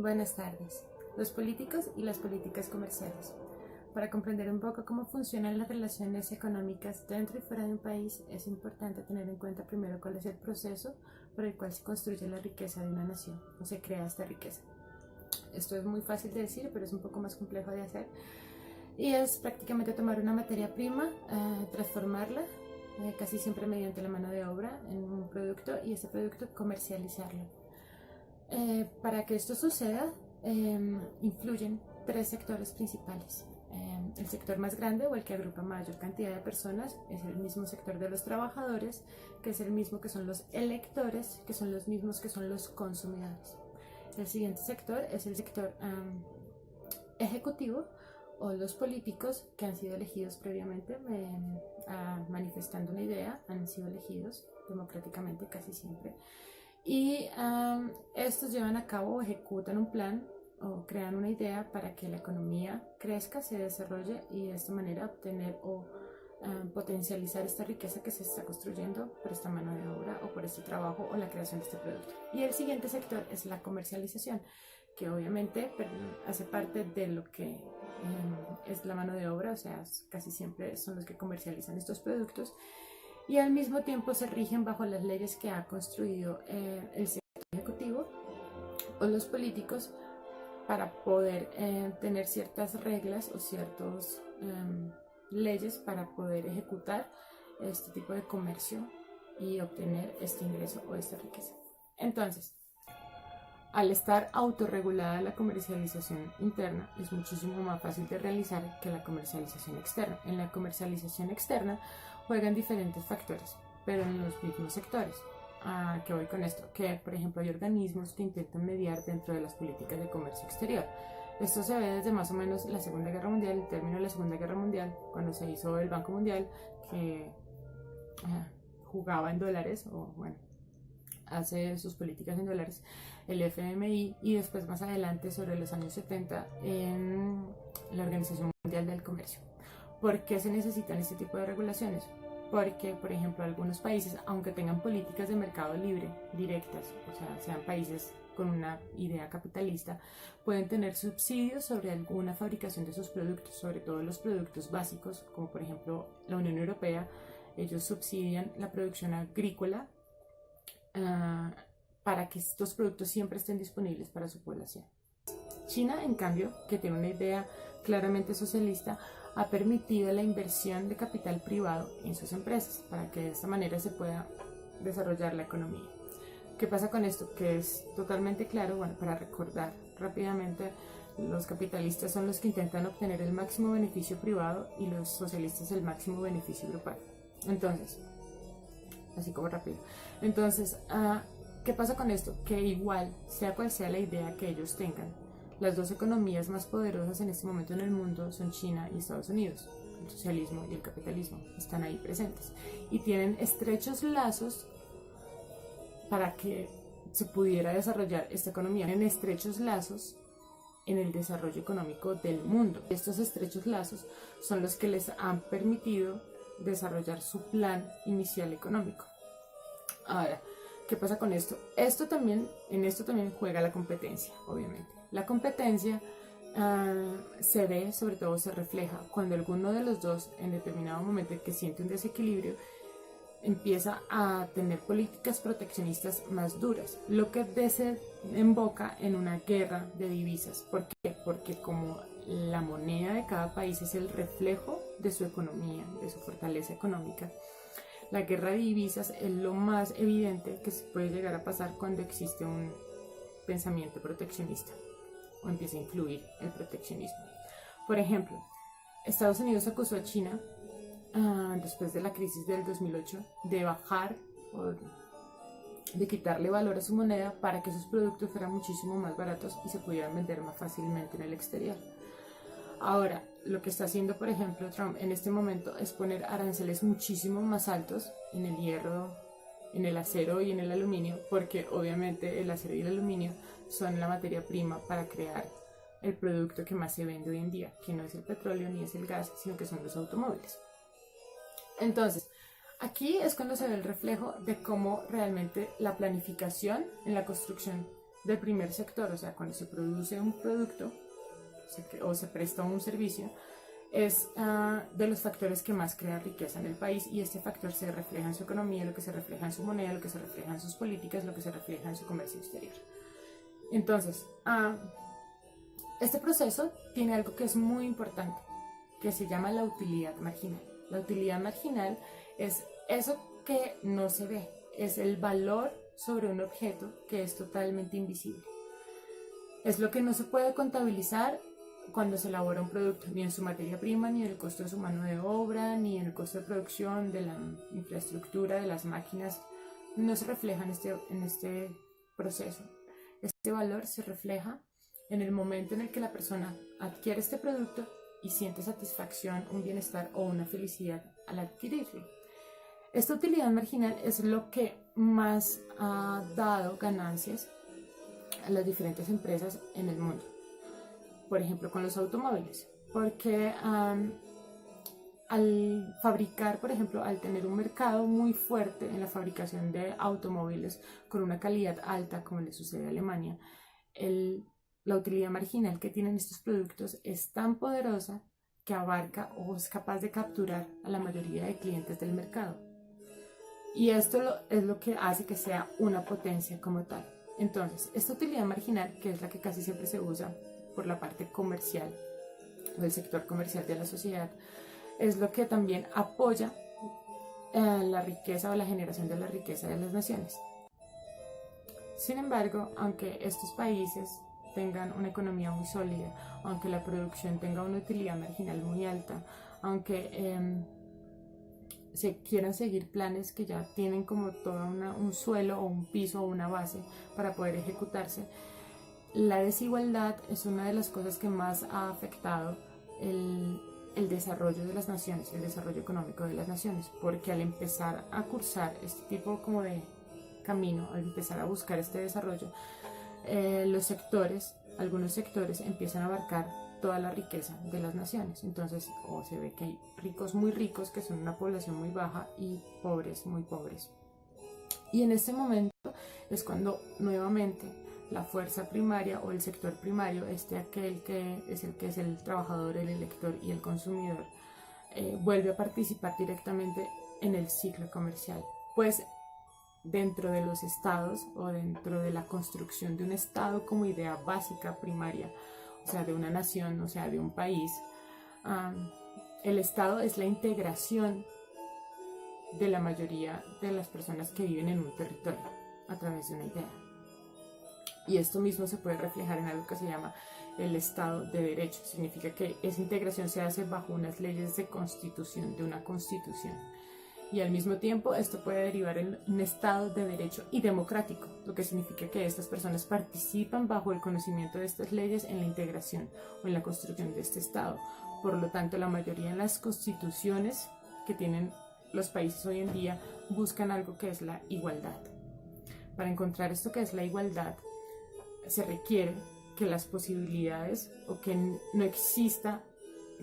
Buenas tardes. Los políticos y las políticas comerciales. Para comprender un poco cómo funcionan las relaciones económicas dentro y fuera de un país, es importante tener en cuenta primero cuál es el proceso por el cual se construye la riqueza de una nación o se crea esta riqueza. Esto es muy fácil de decir, pero es un poco más complejo de hacer. Y es prácticamente tomar una materia prima, transformarla, casi siempre mediante la mano de obra, en un producto y ese producto comercializarlo. Para que esto suceda, influyen tres sectores principales. El sector más grande o el que agrupa mayor cantidad de personas es el mismo sector de los trabajadores, que es el mismo que son los electores, que son los mismos que son los consumidores. El siguiente sector es el sector ejecutivo o los políticos que han sido elegidos previamente manifestando una idea, han sido elegidos democráticamente casi siempre. Y estos llevan a cabo o ejecutan un plan o crean una idea para que la economía crezca, se desarrolle y de esta manera obtener o potencializar esta riqueza que se está construyendo por esta mano de obra o por este trabajo o la creación de este producto. Y el siguiente sector es la comercialización, que obviamente hace parte de lo que es la mano de obra, o sea, casi siempre son los que comercializan estos productos y al mismo tiempo se rigen bajo las leyes que ha construido el sector ejecutivo o los políticos para poder tener ciertas reglas o ciertas leyes para poder ejecutar este tipo de comercio y obtener este ingreso o esta riqueza. Entonces, al estar autorregulada la comercialización interna, es muchísimo más fácil de realizar que la comercialización externa. En la comercialización externa juegan diferentes factores, pero en los mismos sectores. ¿Qué voy con esto? Que, por ejemplo, hay organismos que intentan mediar dentro de las políticas de comercio exterior. Esto se ve desde más o menos la Segunda Guerra Mundial, el término de la Segunda Guerra Mundial, cuando se hizo el Banco Mundial, que jugaba en dólares, o bueno, hace sus políticas en dólares, el FMI, y después más adelante, sobre los años 70, en la Organización Mundial del Comercio. ¿Por qué se necesitan este tipo de regulaciones? Porque, por ejemplo, algunos países, aunque tengan políticas de mercado libre directas, o sea, sean países con una idea capitalista, pueden tener subsidios sobre alguna fabricación de sus productos, sobre todo los productos básicos, como por ejemplo la Unión Europea. Ellos subsidian la producción agrícola para que estos productos siempre estén disponibles para su población. China, en cambio, que tiene una idea claramente socialista, ha permitido la inversión de capital privado en sus empresas para que de esta manera se pueda desarrollar la economía. ¿Qué pasa con esto? Que es totalmente claro, bueno, para recordar rápidamente, los capitalistas son los que intentan obtener el máximo beneficio privado y los socialistas el máximo beneficio grupal. Entonces, así como rápido. Entonces, ¿qué pasa con esto? Que igual, sea cual sea la idea que ellos tengan, las dos economías más poderosas en este momento en el mundo son China y Estados Unidos. El socialismo y el capitalismo están ahí presentes y tienen estrechos lazos para que se pudiera desarrollar esta economía. Tienen estrechos lazos en el desarrollo económico del mundo. Estos estrechos lazos son los que les han permitido desarrollar su plan inicial económico. Ahora, ¿qué pasa con esto? En esto también juega la competencia, obviamente. La competencia se ve, sobre todo se refleja, cuando alguno de los dos, en determinado momento en que siente un desequilibrio, empieza a tener políticas proteccionistas más duras, lo que desemboca en una guerra de divisas. ¿Por qué? Porque como la moneda de cada país es el reflejo de su economía, de su fortaleza económica, la guerra de divisas es lo más evidente que se puede llegar a pasar cuando existe un pensamiento proteccionista o empieza a influir el proteccionismo. Por ejemplo, Estados Unidos acusó a China después de la crisis del 2008 de bajar o de quitarle valor a su moneda para que sus productos fueran muchísimo más baratos y se pudieran vender más fácilmente en el exterior. Ahora, lo que está haciendo, por ejemplo, Trump en este momento es poner aranceles muchísimo más altos en el hierro, en el acero y en el aluminio, porque obviamente el acero y el aluminio son la materia prima para crear el producto que más se vende hoy en día, que no es el petróleo ni es el gas, sino que son los automóviles. Entonces, aquí es cuando se ve el reflejo de cómo realmente la planificación en la construcción del primer sector, o sea, cuando se produce un producto o se presta un servicio, es de los factores que más crea riqueza en el país, y este factor se refleja en su economía, lo que se refleja en su moneda, lo que se refleja en sus políticas, lo que se refleja en su comercio exterior. Entonces, este proceso tiene algo que es muy importante, que se llama la utilidad marginal. La utilidad marginal es eso que no se ve, es el valor sobre un objeto que es totalmente invisible. Es lo que no se puede contabilizar cuando se elabora un producto, ni en su materia prima, ni en el costo de su mano de obra, ni en el costo de producción, de la infraestructura, de las máquinas. No se refleja en este proceso. Este valor se refleja en el momento en el que la persona adquiere este producto y siente satisfacción, un bienestar o una felicidad al adquirirlo. Esta utilidad marginal es lo que más ha dado ganancias a las diferentes empresas en el mundo. Por ejemplo, con los automóviles, porque al fabricar, por ejemplo, al tener un mercado muy fuerte en la fabricación de automóviles con una calidad alta, como le sucede a Alemania, la utilidad marginal que tienen estos productos es tan poderosa que abarca o es capaz de capturar a la mayoría de clientes del mercado. Y esto es lo que hace que sea una potencia como tal. Entonces, esta utilidad marginal, que es la que casi siempre se usa por la parte comercial o del sector comercial de la sociedad, es lo que también apoya la riqueza o la generación de la riqueza de las naciones. Sin embargo, aunque estos países tengan una economía muy sólida, aunque la producción tenga una utilidad marginal muy alta, aunque se quieran seguir planes que ya tienen como todo un suelo o un piso o una base para poder ejecutarse, la desigualdad es una de las cosas que más ha afectado el desarrollo de las naciones, el desarrollo económico de las naciones, porque al empezar a cursar este tipo como de camino, al empezar a buscar este desarrollo, algunos sectores empiezan a abarcar toda la riqueza de las naciones. Entonces, se ve que hay ricos muy ricos, que son una población muy baja, y pobres muy pobres. Y en este momento es cuando nuevamente la fuerza primaria o el sector primario, aquel que es el trabajador, el elector y el consumidor, vuelve a participar directamente en el ciclo comercial. Pues dentro de los estados o dentro de la construcción de un estado como idea básica primaria, o sea, de una nación, o sea, de un país, el estado es la integración de la mayoría de las personas que viven en un territorio a través de una idea. Y esto mismo se puede reflejar en algo que se llama el Estado de Derecho. Significa que esa integración se hace bajo unas leyes de constitución, de una constitución. Y al mismo tiempo esto puede derivar en un Estado de Derecho y democrático, lo que significa que estas personas participan bajo el conocimiento de estas leyes en la integración o en la construcción de este Estado. Por lo tanto, la mayoría de las constituciones que tienen los países hoy en día buscan algo que es la igualdad. Para encontrar esto que es la igualdad, se requiere que las posibilidades o que no exista,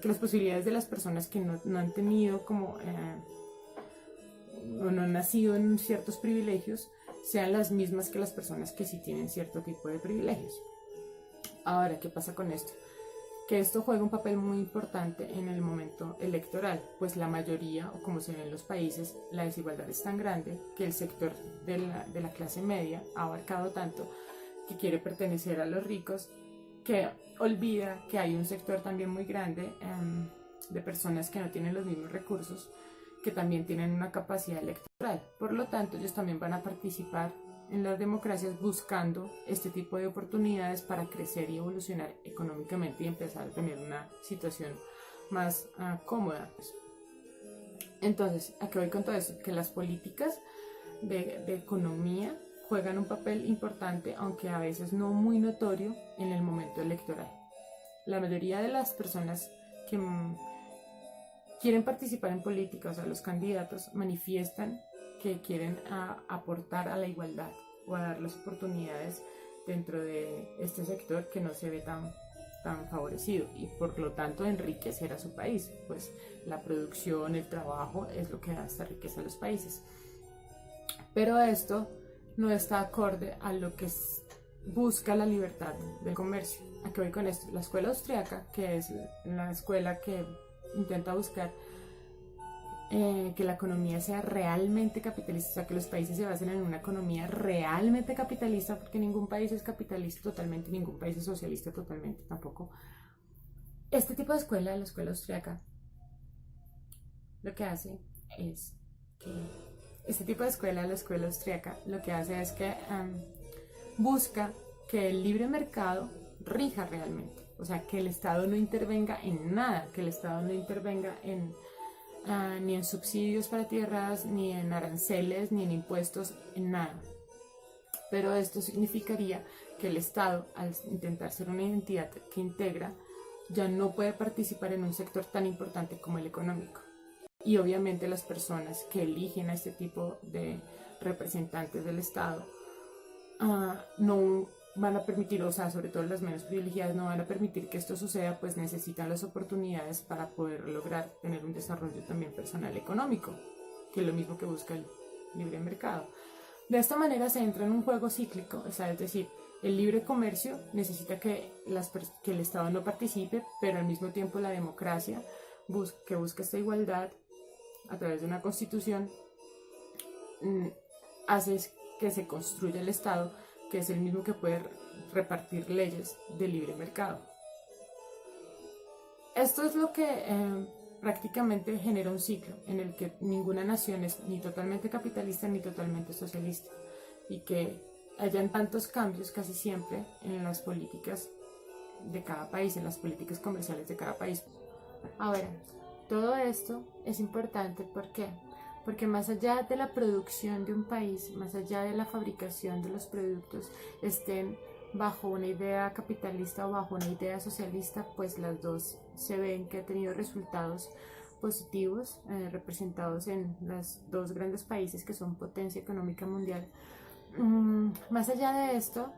que las posibilidades de las personas que no han tenido como o no han nacido en ciertos privilegios sean las mismas que las personas que sí tienen cierto tipo de privilegios. Ahora, ¿qué pasa con esto? Que esto juega un papel muy importante en el momento electoral, pues la mayoría, o como se ve en los países, la desigualdad es tan grande que el sector de la clase media ha abarcado tanto que quiere pertenecer a los ricos, que olvida que hay un sector también muy grande de personas que no tienen los mismos recursos, que también tienen una capacidad electoral. Por lo tanto, ellos también van a participar en las democracias buscando este tipo de oportunidades para crecer y evolucionar económicamente y empezar a tener una situación más cómoda. Entonces, ¿a qué voy con todo esto? Que las políticas de economía juegan un papel importante, aunque a veces no muy notorio, en el momento electoral. La mayoría de las personas que quieren participar en política, o sea, los candidatos manifiestan que quieren aportar a la igualdad o a dar las oportunidades dentro de este sector que no se ve tan favorecido, y por lo tanto enriquecer a su país, pues la producción, el trabajo es lo que da esta riqueza a los países. Pero esto no está acorde a lo que busca la libertad del comercio. ¿A qué voy con esto? La escuela austriaca, que es la escuela que intenta buscar que la economía sea realmente capitalista, o sea, que los países se basen en una economía realmente capitalista, porque ningún país es capitalista totalmente, ningún país es socialista totalmente tampoco. Este tipo de escuela, la escuela austriaca, lo que hace es que este tipo de escuela, la escuela austriaca, lo que hace es que busca que el libre mercado rija realmente, o sea, que el Estado no intervenga en nada, que el Estado no intervenga ni en subsidios para tierras, ni en aranceles, ni en impuestos, en nada. Pero esto significaría que el Estado, al intentar ser una entidad que integra, ya no puede participar en un sector tan importante como el económico. Y obviamente las personas que eligen a este tipo de representantes del Estado no van a permitir, o sea, sobre todo las menos privilegiadas, no van a permitir que esto suceda, pues necesitan las oportunidades para poder lograr tener un desarrollo también personal económico, que es lo mismo que busca el libre mercado. De esta manera se entra en un juego cíclico, o sea, es decir, el libre comercio necesita que el Estado no participe, pero al mismo tiempo la democracia que busca esta igualdad a través de una constitución hace que se construya el Estado, que es el mismo que puede repartir leyes de libre mercado. Esto es lo que prácticamente genera un ciclo en el que ninguna nación es ni totalmente capitalista ni totalmente socialista, y que hayan tantos cambios casi siempre en las políticas de cada país, en las políticas comerciales de cada país. Ahora, todo esto es importante, ¿por qué? Porque más allá de la producción de un país, más allá de la fabricación de los productos, estén bajo una idea capitalista o bajo una idea socialista, pues las dos se ven que ha tenido resultados positivos representados en los dos grandes países que son potencia económica mundial. Más allá de esto,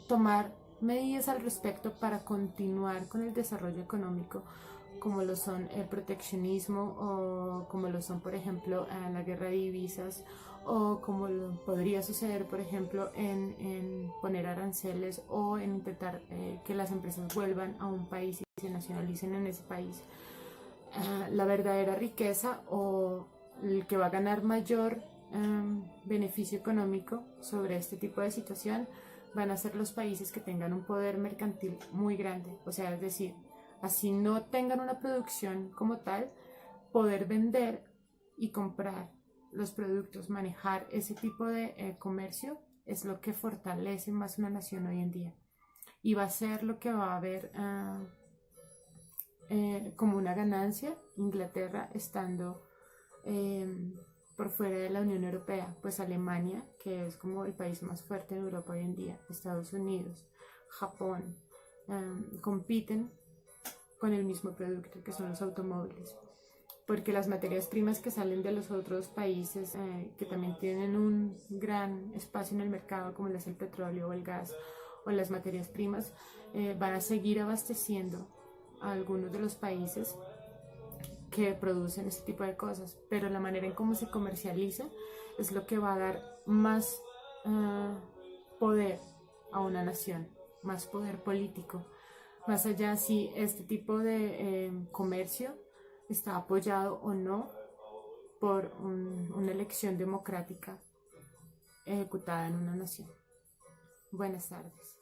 tomar medidas al respecto para continuar con el desarrollo económico, como lo son el proteccionismo, o como lo son, por ejemplo, la guerra de divisas, o como podría suceder, por ejemplo, en poner aranceles, o en intentar que las empresas vuelvan a un país y se nacionalicen en ese país. La verdadera riqueza, o el que va a ganar mayor beneficio económico sobre este tipo de situación, van a ser los países que tengan un poder mercantil muy grande, o sea, es decir, así no tengan una producción como tal, poder vender y comprar los productos, manejar ese tipo de comercio es lo que fortalece más una nación hoy en día, y va a ser lo que va a haber como una ganancia Inglaterra estando por fuera de la Unión Europea, pues Alemania, que es como el país más fuerte en Europa hoy en día, Estados Unidos, Japón, compiten con el mismo producto, que son los automóviles, porque las materias primas que salen de los otros países, que también tienen un gran espacio en el mercado, como es el petróleo o el gas o las materias primas, van a seguir abasteciendo a algunos de los países que producen este tipo de cosas, pero la manera en cómo se comercializa es lo que va a dar más poder a una nación, más poder político, más allá si este tipo de comercio está apoyado o no por una elección democrática ejecutada en una nación. Buenas tardes.